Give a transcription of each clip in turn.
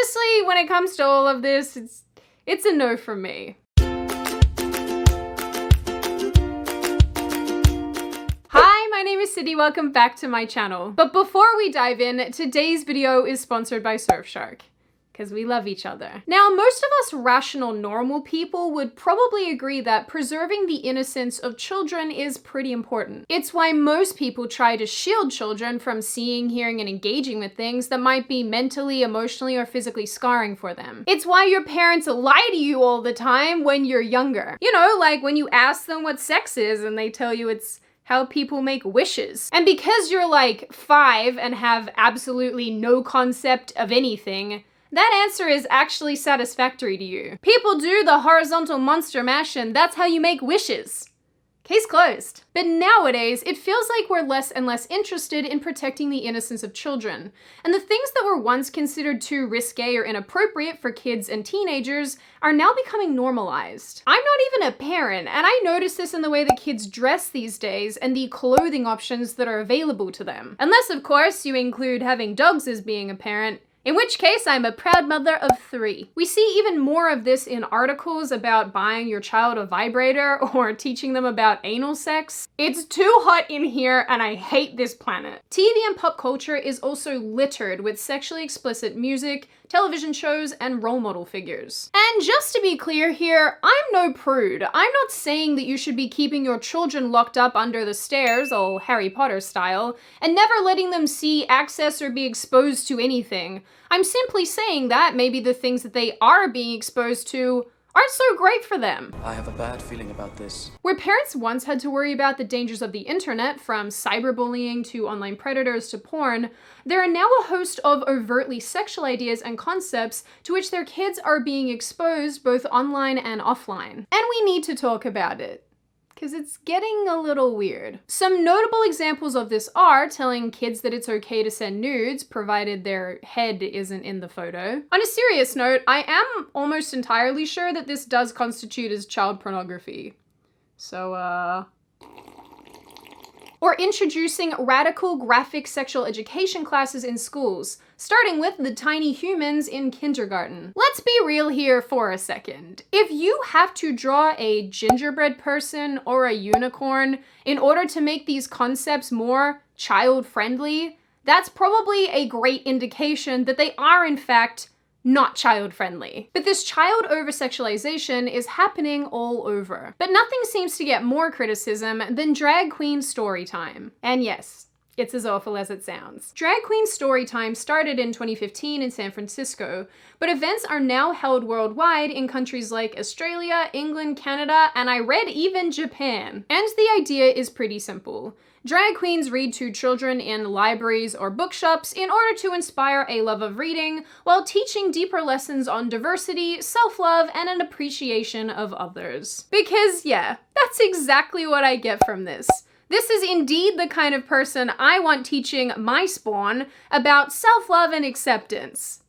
honestly, when it comes to all of this, it's a no from me. Hi, my name is Sydney, welcome back to my channel. But before we dive in, today's video is sponsored by Surfshark. Because we love each other. Now, most of us rational, normal people would probably agree that preserving the innocence of children is pretty important. It's why most people try to shield children from seeing, hearing, and engaging with things that might be mentally, emotionally, or physically scarring for them. It's why your parents lie to you all the time when you're younger. You know, like when you ask them what sex is and they tell you it's how people make wishes. And because you're like 5 and have absolutely no concept of anything, that answer is actually satisfactory to you. People do the horizontal monster mash and that's how you make wishes. Case closed. But nowadays, it feels like we're less and less interested in protecting the innocence of children. And the things that were once considered too risque or inappropriate for kids and teenagers are now becoming normalized. I'm not even a parent, and I notice this in the way that kids dress these days and the clothing options that are available to them. Unless, of course, you include having dogs as being a parent, in which case I'm a proud mother of 3. We see even more of this in articles about buying your child a vibrator or teaching them about anal sex. It's too hot in here and I hate this planet. TV and pop culture is also littered with sexually explicit music, television shows, and role model figures. And just to be clear here, I'm no prude. I'm not saying that you should be keeping your children locked up under the stairs, all Harry Potter style, and never letting them see, access, or be exposed to anything. I'm simply saying that maybe the things that they are being exposed to aren't so great for them. I have a bad feeling about this. Where parents once had to worry about the dangers of the internet, from cyberbullying to online predators to porn, there are now a host of overtly sexual ideas and concepts to which their kids are being exposed both online and offline. And we need to talk about it, because it's getting a little weird. Some notable examples of this are telling kids that it's okay to send nudes, provided their head isn't in the photo. On a serious note, I am almost entirely sure that this does constitute as child pornography. So, Or introducing radical graphic sexual education classes in schools, starting with the tiny humans in kindergarten. Let's be real here for a second. If you have to draw a gingerbread person or a unicorn in order to make these concepts more child-friendly, that's probably a great indication that they are in fact not child-friendly. But this child over-sexualization is happening all over. But nothing seems to get more criticism than drag queen story time. And yes, it's as awful as it sounds. Drag queen story time started in 2015 in San Francisco, but events are now held worldwide in countries like Australia, England, Canada, and I read even Japan. And the idea is pretty simple. Drag queens read to children in libraries or bookshops in order to inspire a love of reading, while teaching deeper lessons on diversity, self-love, and an appreciation of others. Because yeah, that's exactly what I get from this. This is indeed the kind of person I want teaching my spawn about self-love and acceptance.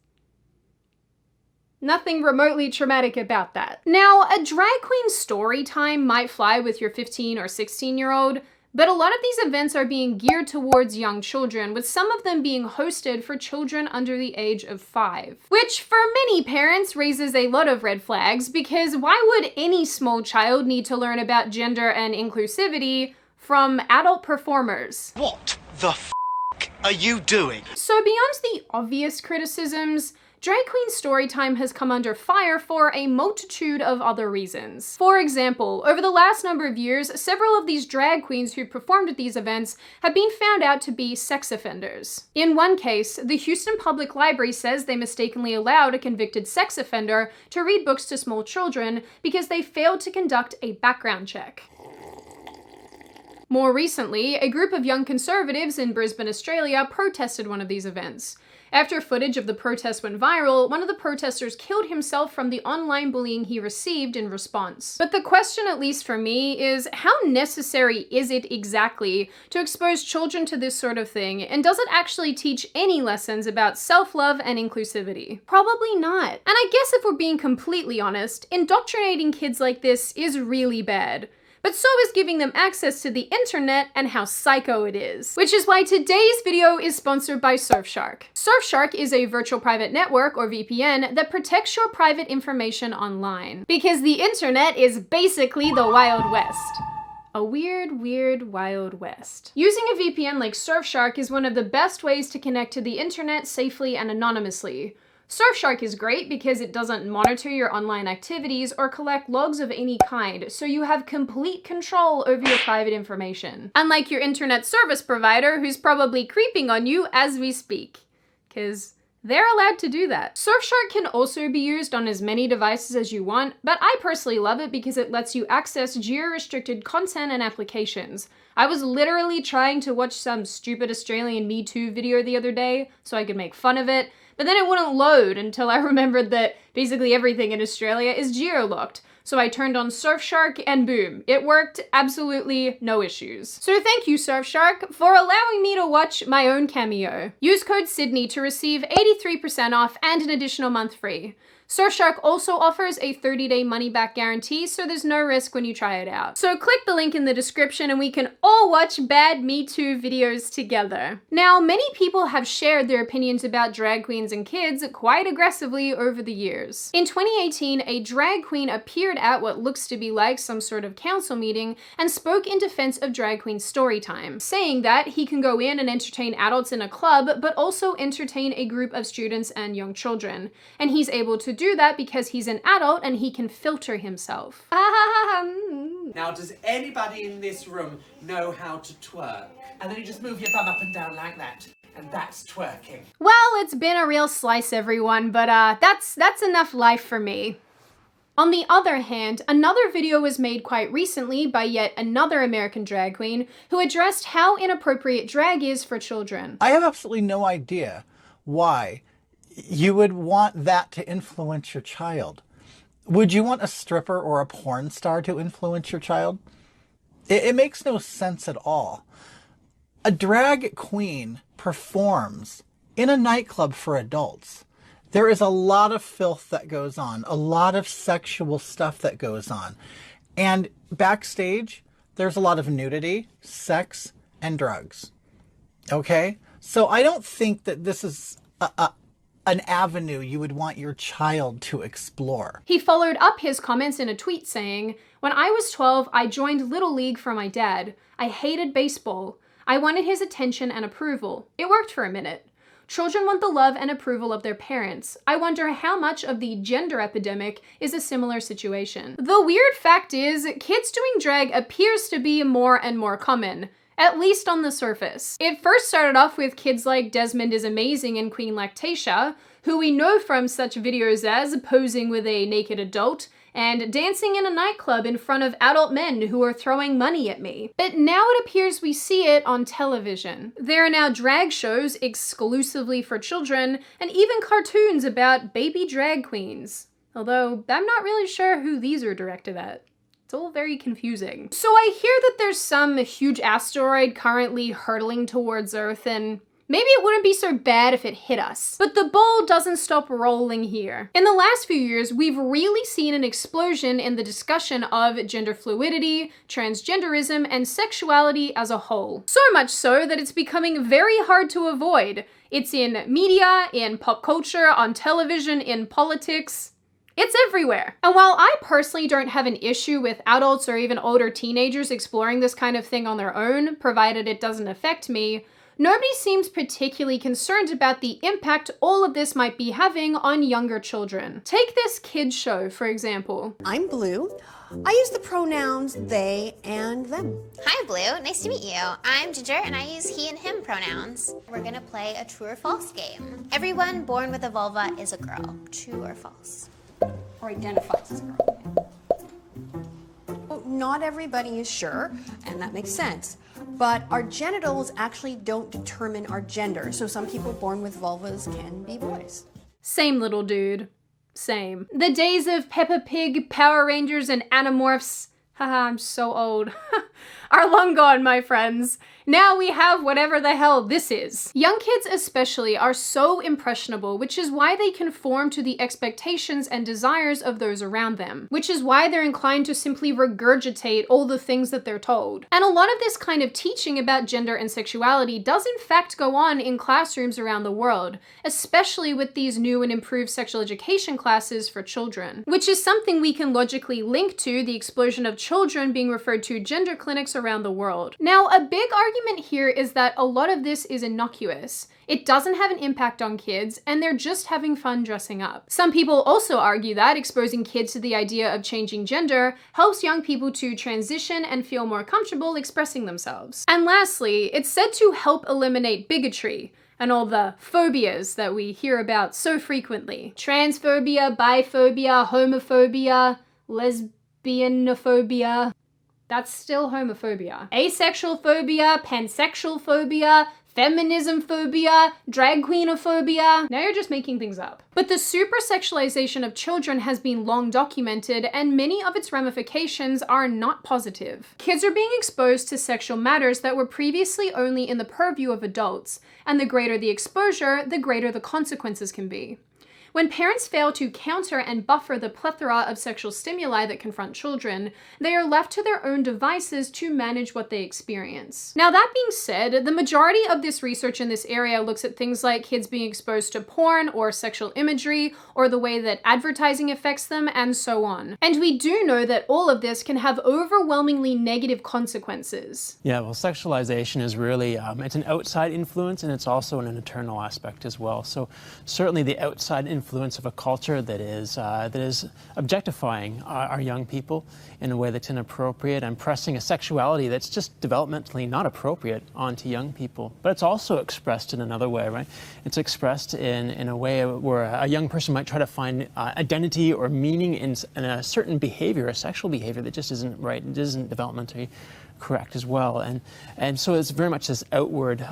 Nothing remotely traumatic about that. Now, a drag queen story time might fly with your 15 or 16-year-old, but a lot of these events are being geared towards young children, with some of them being hosted for children under the age of 5. Which, for many parents, raises a lot of red flags, because why would any small child need to learn about gender and inclusivity from adult performers? What the f*** are you doing? So beyond the obvious criticisms, drag queen storytime has come under fire for a multitude of other reasons. For example, over the last number of years, several of these drag queens who performed at these events have been found out to be sex offenders. In one case, the Houston Public Library says they mistakenly allowed a convicted sex offender to read books to small children because they failed to conduct a background check. More recently, a group of young conservatives in Brisbane, Australia protested one of these events. After footage of the protest went viral, one of the protesters killed himself from the online bullying he received in response. But the question, at least for me, is how necessary is it exactly to expose children to this sort of thing, and does it actually teach any lessons about self-love and inclusivity? Probably not. And I guess if we're being completely honest, indoctrinating kids like this is really bad. but so is giving them access to the internet and how psycho it is. Which is why today's video is sponsored by Surfshark. Surfshark is a virtual private network, or VPN, that protects your private information online. Because the internet is basically the Wild West. A weird, Wild West. Using a VPN like Surfshark is one of the best ways to connect to the internet safely and anonymously. Surfshark is great because it doesn't monitor your online activities or collect logs of any kind, so you have complete control over your private information. Unlike your internet service provider, who's probably creeping on you as we speak. 'Cause they're allowed to do that. Surfshark can also be used on as many devices as you want, but I personally love it because it lets you access geo-restricted content and applications. I was literally trying to watch some stupid Australian Me Too video the other day so I could make fun of it, but then it wouldn't load until I remembered that basically everything in Australia is geo-locked. So I turned on Surfshark and boom, it worked, absolutely no issues. So thank you, Surfshark, for allowing me to watch my own cameo. Use code Sydney to receive 83% off and an additional month free. Surfshark also offers a 30-day money-back guarantee, so there's no risk when you try it out. So click the link in the description and we can all watch bad Me Too videos together. Now, many people have shared their opinions about drag queens and kids quite aggressively over the years. In 2018, a drag queen appeared at what looks to be like some sort of council meeting and spoke in defense of drag queen story time, saying that he can go in and entertain adults in a club, but also entertain a group of students and young children. And he's able to do that because he's an adult and he can filter himself. Now, does anybody in this room know how to twerk? And then you just move your bum up and down like that. And that's twerking. Well, it's been a real slice, everyone, but that's enough life for me. On the other hand, another video was made quite recently by yet another American drag queen who addressed how inappropriate drag is for children. I have absolutely no idea why you would want that to influence your child. Would you want a stripper or a porn star to influence your child? It makes no sense at all. A drag queen performs in a nightclub for adults. There is a lot of filth that goes on, a lot of sexual stuff that goes on. And backstage, there's a lot of nudity, sex, and drugs. Okay? So I don't think that this is an avenue you would want your child to explore. He followed up his comments in a tweet saying, "When I was 12, I joined Little League for my dad. I hated baseball. I wanted his attention and approval. It worked for a minute. Children want the love and approval of their parents. I wonder how much of the gender epidemic is a similar situation." The weird fact is, kids doing drag appears to be more and more common. At least on the surface. It first started off with kids like Desmond is Amazing and Queen Lactatia, who we know from such videos as posing with a naked adult and dancing in a nightclub in front of adult men who are throwing money at me. But now it appears we see it on television. There are now drag shows exclusively for children and even cartoons about baby drag queens. Although I'm not really sure who these are directed at. It's all very confusing. So I hear that there's some huge asteroid currently hurtling towards Earth and maybe it wouldn't be so bad if it hit us. But the ball doesn't stop rolling here. In the last few years, we've really seen an explosion in the discussion of gender fluidity, transgenderism, and sexuality as a whole. So much so that it's becoming very hard to avoid. It's in media, in pop culture, on television, in politics. It's everywhere. And while I personally don't have an issue with adults or even older teenagers exploring this kind of thing on their own, provided it doesn't affect me, nobody seems particularly concerned about the impact all of this might be having on younger children. Take this kids show, for example. I'm Blue. I use the pronouns they and them. Hi, Blue. Nice to meet you. I'm Ginger, and I use he and him pronouns. We're gonna play a true or false game. Everyone born with a vulva is a girl. True or false? Or identifies as a girl. Well, not everybody is sure, and that makes sense. But our genitals actually don't determine our gender, so some people born with vulvas can be boys. Same little dude. Same. The days of Peppa Pig, Power Rangers, and Animorphs, haha, I'm so old, are long gone, my friends. Now we have whatever the hell this is. Young kids especially are so impressionable, which is why they conform to the expectations and desires of those around them, which is why they're inclined to simply regurgitate all the things that they're told. And a lot of this kind of teaching about gender and sexuality does in fact go on in classrooms around the world, especially with these new and improved sexual education classes for children, which is something we can logically link to the explosion of children being referred to gender clinics around the world. Now, a big argument here is that a lot of this is innocuous. It doesn't have an impact on kids, and they're just having fun dressing up. Some people also argue that exposing kids to the idea of changing gender helps young people to transition and feel more comfortable expressing themselves. And lastly, it's said to help eliminate bigotry and all the phobias that we hear about so frequently. Transphobia, biphobia, homophobia, lesbianophobia. That's still homophobia. Asexual phobia, pansexual phobia, feminism phobia, drag queenophobia. Now you're just making things up. But the super-sexualization of children has been long documented, and many of its ramifications are not positive. Kids are being exposed to sexual matters that were previously only in the purview of adults, and the greater the exposure, the greater the consequences can be. When parents fail to counter and buffer the plethora of sexual stimuli that confront children, they are left to their own devices to manage what they experience. Now, that being said, the majority of this research in this area looks at things like kids being exposed to porn or sexual imagery, or the way that advertising affects them, and so on. And we do know that all of this can have overwhelmingly negative consequences. Yeah, well, sexualization is really, it's an outside influence, and it's also an internal aspect as well. So certainly the outside influence of a culture that is objectifying our young people in a way that's inappropriate and pressing a sexuality that's just developmentally not appropriate onto young people. But it's also expressed in another way, right? It's expressed in a way where a young person might try to find identity or meaning in a certain behavior, a sexual behavior that just isn't right, it isn't developmentally correct as well. And so it's very much this outward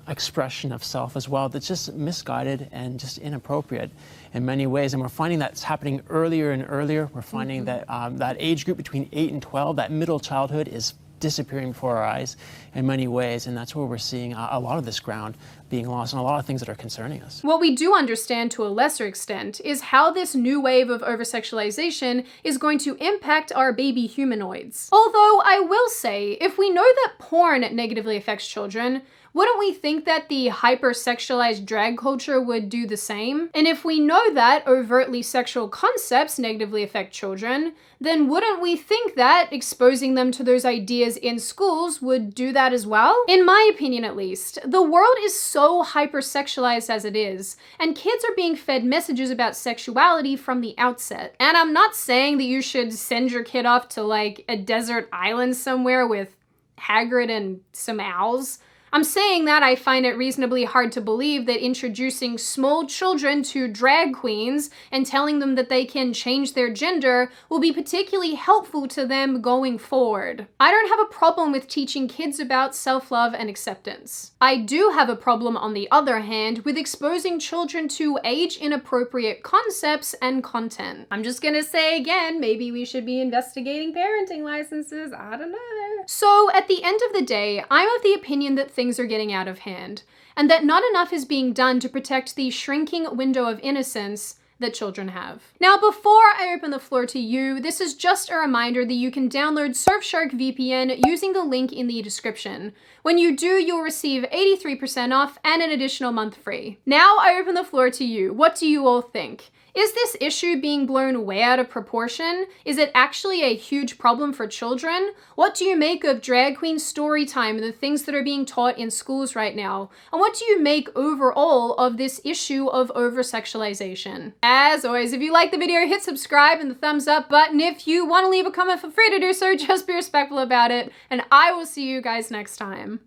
expression of self as well that's just misguided and just inappropriate in many ways. And we're finding that's happening earlier and earlier. We're finding that that age group between 8 and 12, that middle childhood, is disappearing before our eyes in many ways, and that's where we're seeing a lot of this ground being lost and a lot of things that are concerning us. What we do understand to a lesser extent is how this new wave of over-sexualization is going to impact our baby humanoids. Although I will say, if we know that porn negatively affects children, wouldn't we think that the hyper-sexualized drag culture would do the same? And if we know that overtly sexual concepts negatively affect children, then wouldn't we think that exposing them to those ideas in schools would do that as well? In my opinion, at least, the world is so hyper-sexualized as it is, and kids are being fed messages about sexuality from the outset. And I'm not saying that you should send your kid off to like a desert island somewhere with Hagrid and some owls. I'm saying that I find it reasonably hard to believe that introducing small children to drag queens and telling them that they can change their gender will be particularly helpful to them going forward. I don't have a problem with teaching kids about self-love and acceptance. I do have a problem, on the other hand, with exposing children to age-inappropriate concepts and content. I'm just gonna say again, maybe we should be investigating parenting licenses, I don't know. So at the end of the day, I'm of the opinion that things are getting out of hand, and that not enough is being done to protect the shrinking window of innocence that children have. Now, before I open the floor to you, this is just a reminder that you can download Surfshark VPN using the link in the description. When you do, you'll receive 83% off and an additional month free. Now I open the floor to you. What do you all think? Is this issue being blown way out of proportion? Is it actually a huge problem for children? What do you make of drag queen story time and the things that are being taught in schools right now? And what do you make overall of this issue of over-sexualization? As always, if you like the video, hit subscribe and the thumbs up button. If you want to leave a comment, feel free to do so. Just be respectful about it. And I will see you guys next time.